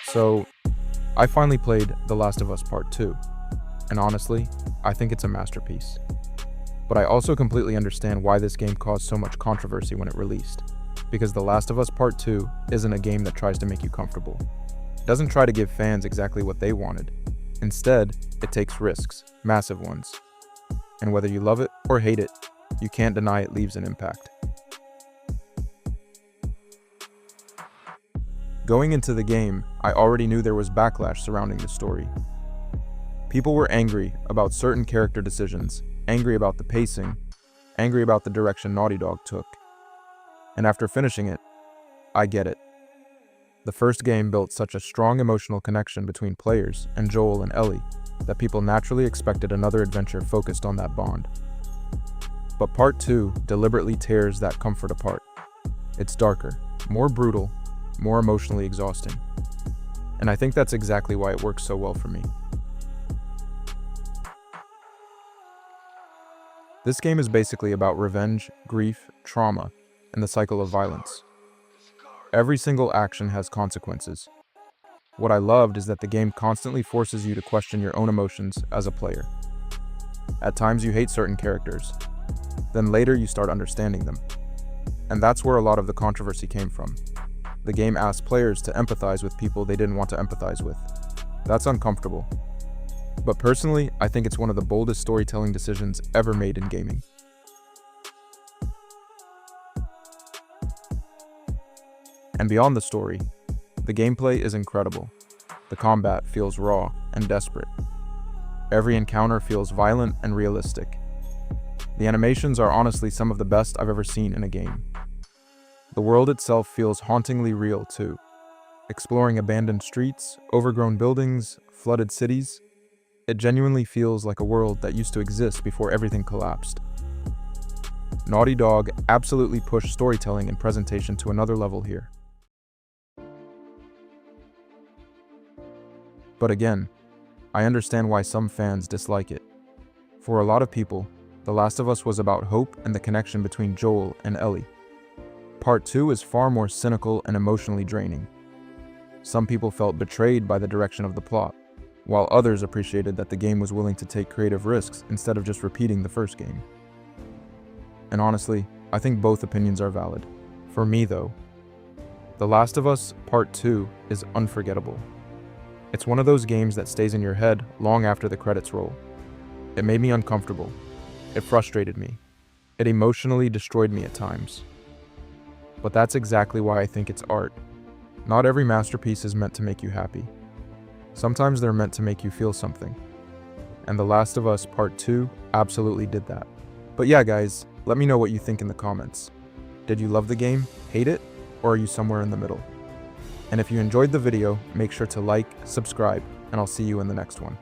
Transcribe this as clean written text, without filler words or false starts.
So, I finally played The Last of Us Part 2, and honestly, I think it's a masterpiece. But I also completely understand why this game caused so much controversy when it released, because The Last of Us Part 2 isn't a game that tries to make you comfortable. It doesn't try to give fans exactly what they wanted. Instead, it takes risks, massive ones. And whether you love it or hate it, you can't deny it leaves an impact. Going into the game, I already knew there was backlash surrounding the story. People were angry about certain character decisions, angry about the pacing, angry about the direction Naughty Dog took. And after finishing it, I get it. The first game built such a strong emotional connection between players and Joel and Ellie that people naturally expected another adventure focused on that bond. But Part 2 deliberately tears that comfort apart. It's darker, more brutal, more emotionally exhausting. And I think that's exactly why it works so well for me. This game is basically about revenge, grief, trauma, and the cycle of violence. Every single action has consequences. What I loved is that the game constantly forces you to question your own emotions as a player. At times you hate certain characters, then later you start understanding them. And that's where a lot of the controversy came from. The game asked players to empathize with people they didn't want to empathize with. That's uncomfortable. But personally, I think it's one of the boldest storytelling decisions ever made in gaming. And beyond the story, the gameplay is incredible. The combat feels raw and desperate. Every encounter feels violent and realistic. The animations are honestly some of the best I've ever seen in a game. The world itself feels hauntingly real too. Exploring abandoned streets, overgrown buildings, flooded cities, it genuinely feels like a world that used to exist before everything collapsed. Naughty Dog absolutely pushed storytelling and presentation to another level here. But again, I understand why some fans dislike it. For a lot of people, The Last of Us was about hope and the connection between Joel and Ellie. Part 2 is far more cynical and emotionally draining. Some people felt betrayed by the direction of the plot, while others appreciated that the game was willing to take creative risks instead of just repeating the first game. And honestly, I think both opinions are valid. For me though, The Last of Us Part 2 is unforgettable. It's one of those games that stays in your head long after the credits roll. It made me uncomfortable. It frustrated me. It emotionally destroyed me at times. But that's exactly why I think it's art. Not every masterpiece is meant to make you happy. Sometimes they're meant to make you feel something. And The Last of Us Part 2 absolutely did that. But yeah guys, let me know what you think in the comments. Did you love the game, hate it, or are you somewhere in the middle? And if you enjoyed the video, make sure to like, subscribe, and I'll see you in the next one.